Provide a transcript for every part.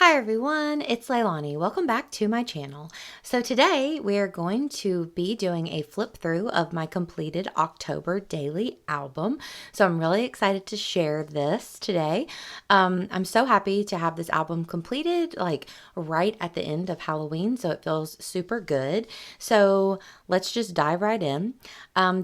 Hi everyone, it's Leilani. Welcome back to my channel. So today we are going to be doing a flip through of my completed October daily album. So I'm really excited to share this today. I'm so happy to have this album completed like right at the end of Halloween, so it feels super good. So let's just dive right in.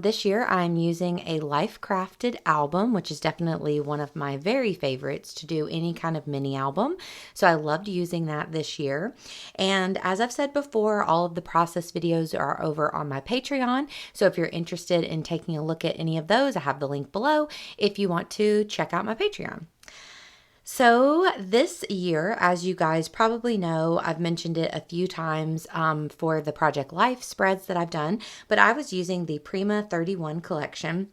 This year I'm using a Life Crafted album, which is definitely one of my very favorites to do any kind of mini album. So I loved using that this year. And as I've said before, all of the process videos are over on my Patreon. So if you're interested in taking a look at any of those, I have the link below if you want to check out my Patreon. So this year, as you guys probably know, I've mentioned it a few times for the Project Life spreads that I've done, but I was using the Prima 31 collection.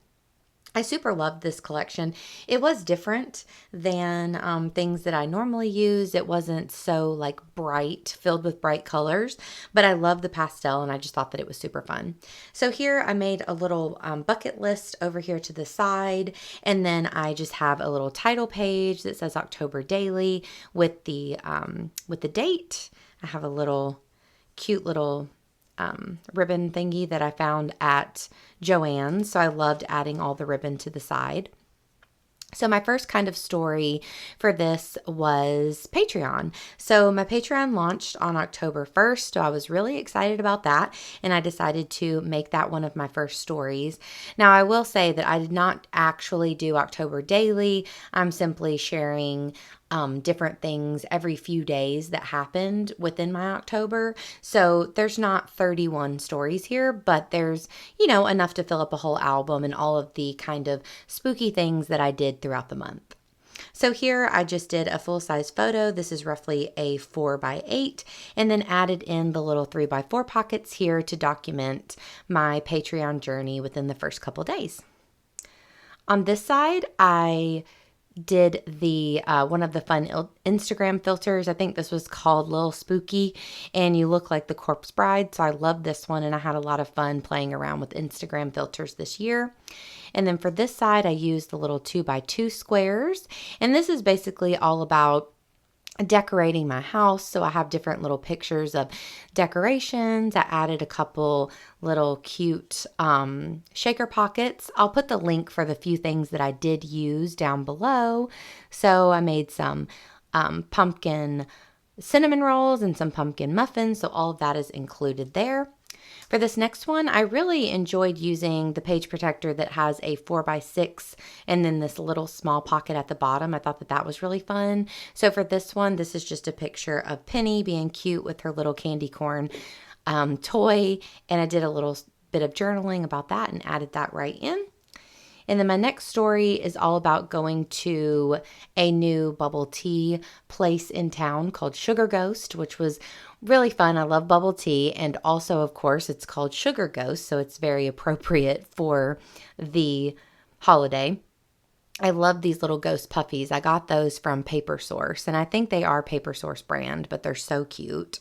I super loved this collection. It was different than things that I normally use. It wasn't so like bright, filled with bright colors, but I love the pastel and I just thought that it was super fun. So here I made a little bucket list over here to the side, and then I just have a little title page that says October Daily with the date. I have a little cute little ribbon thingy that I found at Joann's. So I loved adding all the ribbon to the side. So my first kind of story for this was Patreon. So my Patreon launched on October 1st, so I was really excited about that, and I decided to make that one of my first stories. Now, I will say that I did not actually do October Daily. I'm simply sharing different things every few days that happened within my October. So there's not 31 stories here, but there's, enough to fill up a whole album and all of the kind of spooky things that I did throughout the month. So here I just did a full-size photo. This is roughly a 4x8, and then added in the little 3x4 pockets here to document my Patreon journey within the first couple days. On this side, I did the one of the fun Instagram filters. I think this was called Little Spooky, and you look like the corpse bride. So I love this one, and I had a lot of fun playing around with Instagram filters this year. And then for this side, I used the little 2x2 squares, and this is basically all about decorating my house. So I have different little pictures of decorations. I added a couple little cute shaker pockets. I'll put the link for the few things that I did use down below. So I made some pumpkin cinnamon rolls and some pumpkin muffins. So all of that is included there. For this next one, I really enjoyed using the page protector that has a 4x6 and then this little small pocket at the bottom. I thought that that was really fun. So for this one, this is just a picture of Penny being cute with her little candy corn toy. And I did a little bit of journaling about that and added that right in. And then my next story is all about going to a new bubble tea place in town called Sugar Ghost, which was really fun. I love bubble tea. And also, of course, it's called Sugar Ghost, so it's very appropriate for the holiday. I love these little ghost puffies. I got those from Paper Source, and I think they are Paper Source brand, but they're so cute.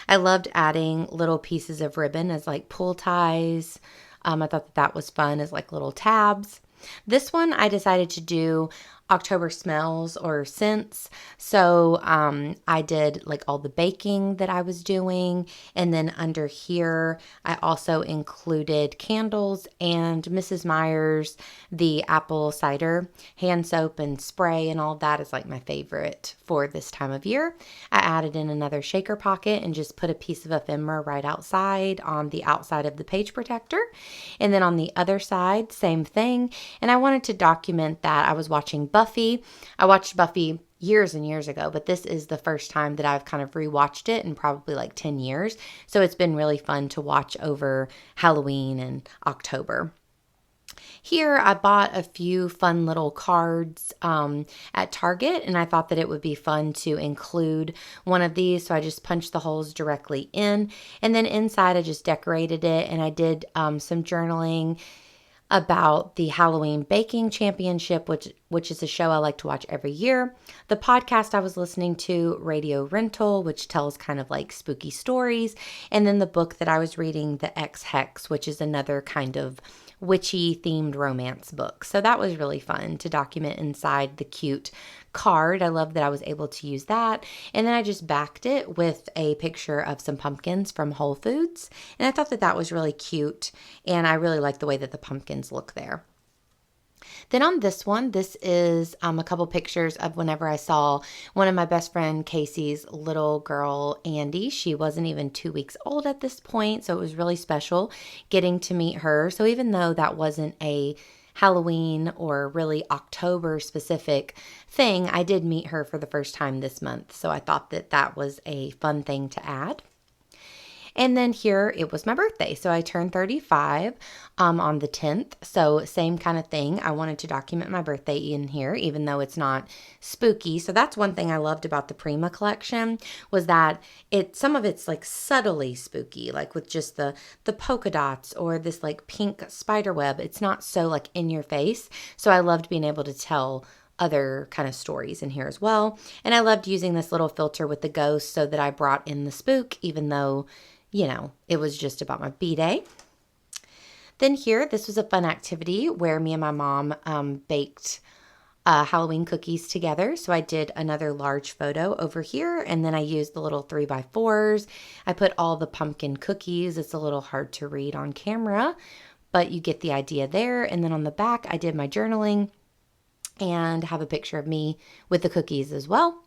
I loved adding little pieces of ribbon as like pull ties. I thought that was fun as like little tabs. This one I decided to do October smells or scents. So I did like all the baking that I was doing. And then under here, I also included candles and Mrs. Meyer's, the apple cider hand soap and spray, and all that is like my favorite for this time of year. I added in another shaker pocket and just put a piece of ephemera right outside on the outside of the page protector. And then on the other side, same thing. And I wanted to document that I was watching Buffy. I watched Buffy years and years ago, but this is the first time that I've kind of rewatched it in probably like 10 years. So it's been really fun to watch over Halloween and October. Here, I bought a few fun little cards at Target, and I thought that it would be fun to include one of these. So I just punched the holes directly in, and then inside I just decorated it, and I did some journaling about the Halloween Baking Championship, which is a show I like to watch every year. The podcast I was listening to, Radio Rental, which tells kind of like spooky stories. And then the book that I was reading, The X Hex, which is another kind of witchy themed romance book. So that was really fun to document inside the cute card. I love that I was able to use that. And then I just backed it with a picture of some pumpkins from Whole Foods. And I thought that that was really cute. And I really like the way that the pumpkins look there. Then on this one, this is a couple pictures of whenever I saw one of my best friend Casey's little girl, Andy. She wasn't even 2 weeks old at this point, so it was really special getting to meet her. So even though that wasn't a Halloween or really October specific thing, I did meet her for the first time this month. So I thought that that was a fun thing to add. And then here it was my birthday. So I turned 35 on the 10th. So same kind of thing. I wanted to document my birthday in here, even though it's not spooky. So that's one thing I loved about the Prima collection was that some of it's like subtly spooky, like with just the polka dots or this like pink spider web. It's not so like in your face. So I loved being able to tell other kind of stories in here as well. And I loved using this little filter with the ghost so that I brought in the spook, even though it was just about my B-Day. Then here, this was a fun activity where me and my mom baked Halloween cookies together. So I did another large photo over here, and then I used the little 3x4s. I put all the pumpkin cookies. It's a little hard to read on camera, but you get the idea there. And then on the back, I did my journaling and have a picture of me with the cookies as well.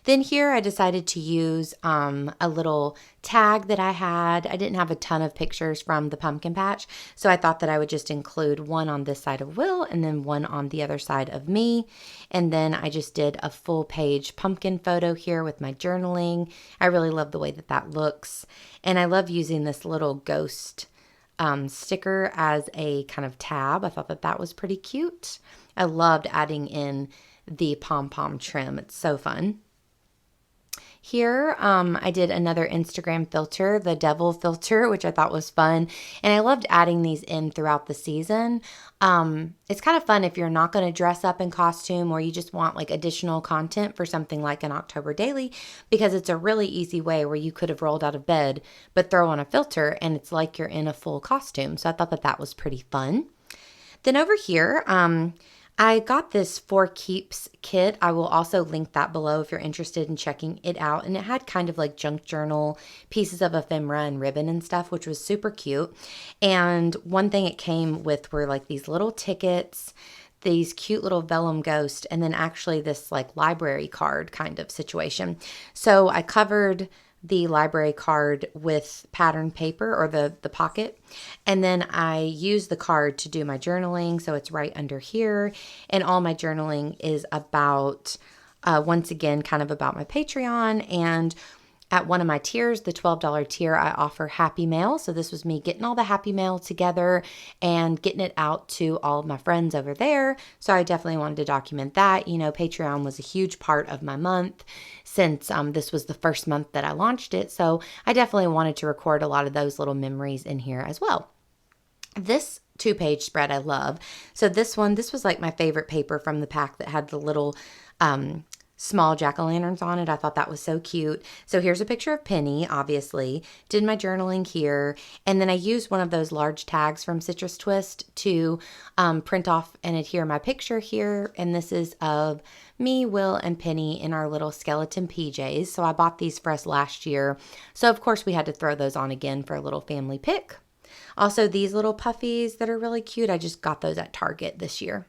Then here I decided to use a little tag that I had. I didn't have a ton of pictures from the pumpkin patch, so I thought that I would just include one on this side of Will and then one on the other side of me. And then I just did a full page pumpkin photo here with my journaling. I really love the way that that looks. And I love using this little ghost sticker as a kind of tab. I thought that that was pretty cute. I loved adding in the pom-pom trim. It's so fun. Here, I did another Instagram filter, the devil filter, which I thought was fun. And I loved adding these in throughout the season. It's kind of fun if you're not going to dress up in costume or you just want like additional content for something like an October daily, because it's a really easy way where you could have rolled out of bed, but throw on a filter and it's like you're in a full costume. So I thought that that was pretty fun. Then over here, I got this For Keeps kit. I will also link that below if you're interested in checking it out. And it had kind of like junk journal, pieces of ephemera and ribbon and stuff, which was super cute. And one thing it came with were like these little tickets, these cute little vellum ghosts, and then actually this like library card kind of situation. So I covered the library card with patterned paper or the pocket. And then I use the card to do my journaling. So it's right under here. And all my journaling is about, once again, kind of about my Patreon. And at one of my tiers, the $12 tier, I offer Happy Mail. So this was me getting all the Happy Mail together and getting it out to all of my friends over there. So I definitely wanted to document that. Patreon was a huge part of my month since this was the first month that I launched it. So I definitely wanted to record a lot of those little memories in here as well. This 2-page spread I love. So this was like my favorite paper from the pack that had the little small jack-o'-lanterns on it. I thought that was so cute. So here's a picture of Penny, obviously. Did my journaling here. And then I used one of those large tags from Citrus Twist to print off and adhere my picture here. And this is of me, Will, and Penny in our little skeleton PJs. So I bought these for us last year. So of course we had to throw those on again for a little family pic. Also these little puffies that are really cute. I just got those at Target this year.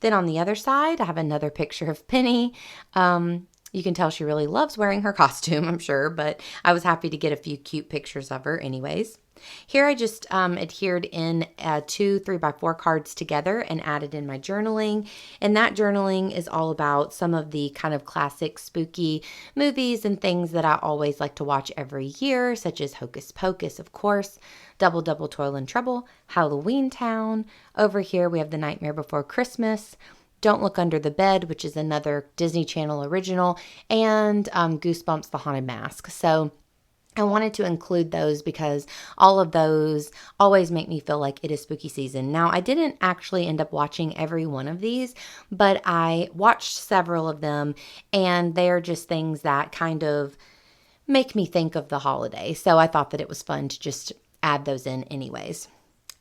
Then on the other side, I have another picture of Penny. You can tell she really loves wearing her costume, I'm sure, but I was happy to get a few cute pictures of her anyways. Here I just adhered in 2 3x4 cards together and added in my journaling. And that journaling is all about some of the kind of classic spooky movies and things that I always like to watch every year, such as Hocus Pocus, of course, Double Double Toil and Trouble, Halloween Town. Over here we have The Nightmare Before Christmas, Don't Look Under the Bed, which is another Disney Channel original, and Goosebumps The Haunted Mask. So I wanted to include those because all of those always make me feel like it is spooky season. Now, I didn't actually end up watching every one of these, but I watched several of them, and they're just things that kind of make me think of the holiday. So I thought that it was fun to just add those in anyways.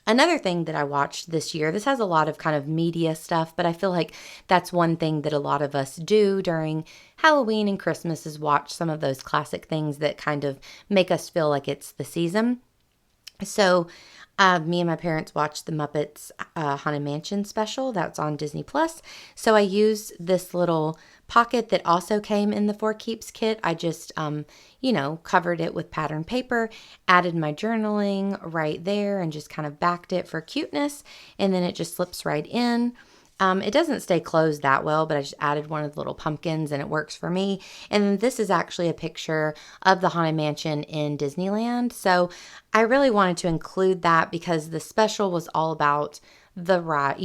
Another thing that I watched this year, this has a lot of kind of media stuff, but I feel like that's one thing that a lot of us do during Halloween and Christmas is watch some of those classic things that kind of make us feel like it's the season. So, me and my parents watched the Muppets Haunted Mansion special that's on Disney Plus. So I used this little pocket that also came in the For Keeps kit. I just, covered it with patterned paper, added my journaling right there, and just kind of backed it for cuteness. And then it just slips right in. It doesn't stay closed that well, but I just added one of the little pumpkins and it works for me. And then this is actually a picture of the Haunted Mansion in Disneyland. So I really wanted to include that because the special was all about the ride,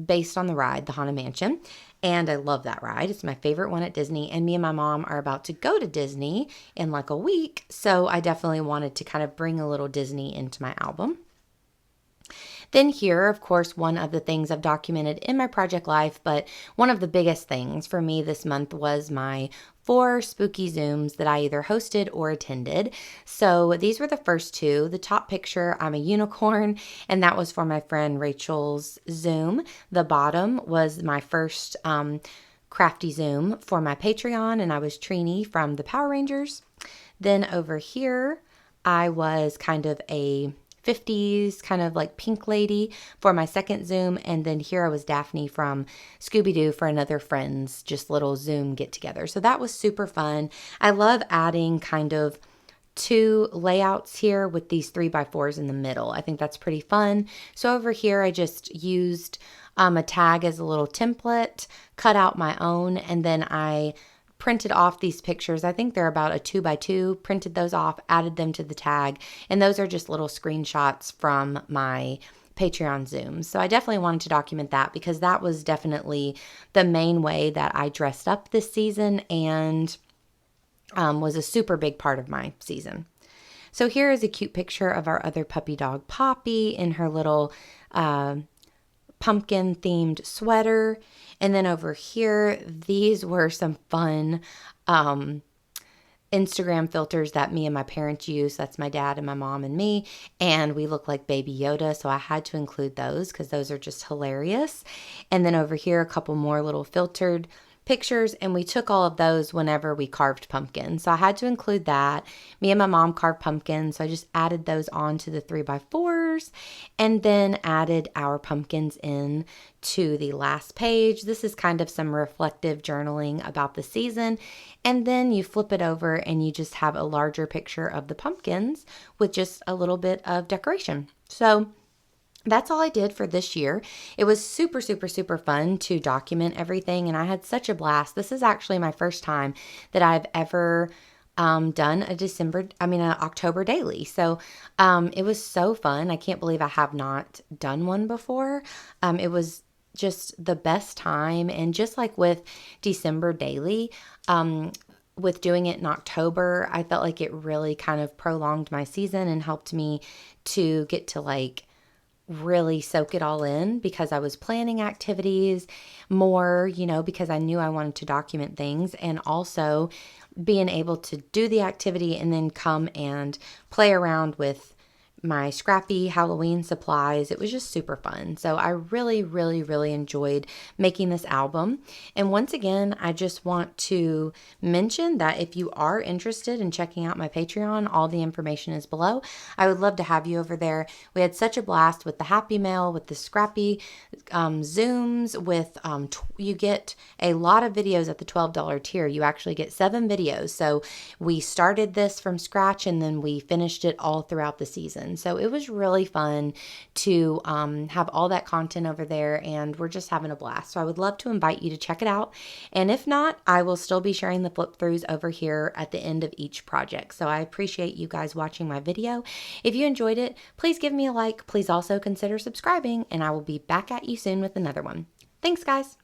based on the ride, the Haunted Mansion. And I love that ride. It's my favorite one at Disney. And me and my mom are about to go to Disney in like a week. So I definitely wanted to kind of bring a little Disney into my album. Then here, of course, one of the things I've documented in my project life, but one of the biggest things for me this month was my 4 spooky Zooms that I either hosted or attended. So these were the first 2. The top picture, I'm a unicorn, and that was for my friend Rachel's Zoom. The bottom was my first crafty Zoom for my Patreon, and I was Trini from the Power Rangers. Then over here, I was kind of a 50s kind of like pink lady for my second Zoom. And then here I was Daphne from Scooby-Doo for another friend's just little Zoom get together. So that was super fun. I love adding kind of 2 layouts here with these 3x4s in the middle. I think that's pretty fun. So over here I just used a tag as a little template, cut out my own, and then I printed off these pictures. I think they're about a 2x2, printed those off, added them to the tag, and those are just little screenshots from my Patreon Zooms. So I definitely wanted to document that because that was definitely the main way that I dressed up this season and was a super big part of my season. So here is a cute picture of our other puppy dog, Poppy, in her little pumpkin themed sweater. And then over here, these were some fun Instagram filters that me and my parents use. That's my dad and my mom and me. And we look like Baby Yoda. So I had to include those because those are just hilarious. And then over here, a couple more little filtered pictures, and we took all of those whenever we carved pumpkins. So I had to include that. Me and my mom carved pumpkins, so I just added those onto the 3x4s and then added our pumpkins in to the last page. This is kind of some reflective journaling about the season. And then you flip it over and you just have a larger picture of the pumpkins with just a little bit of decoration. So that's all I did for this year. It was super, super, super fun to document everything, and I had such a blast. This is actually my first time that I've ever done an October daily. So it was so fun. I can't believe I have not done one before. It was just the best time, and just like with December daily, with doing it in October, I felt like it really kind of prolonged my season and helped me to get to really soak it all in because I was planning activities more, because I knew I wanted to document things, and also being able to do the activity and then come and play around with my scrappy Halloween supplies. It was just super fun. So I really, really, really enjoyed making this album. And once again, I just want to mention that if you are interested in checking out my Patreon, all the information is below. I would love to have you over there. We had such a blast with the Happy Mail, with the scrappy Zooms, with you get a lot of videos at the $12 tier. You actually get 7 videos. So we started this from scratch and then we finished it all throughout the season. So it was really fun to have all that content over there, and we're just having a blast. So I would love to invite you to check it out. And if not, I will still be sharing the flip throughs over here at the end of each project. So I appreciate you guys watching my video. If you enjoyed it, please give me a like. Please also consider subscribing, and I will be back at you soon with another one. Thanks, guys.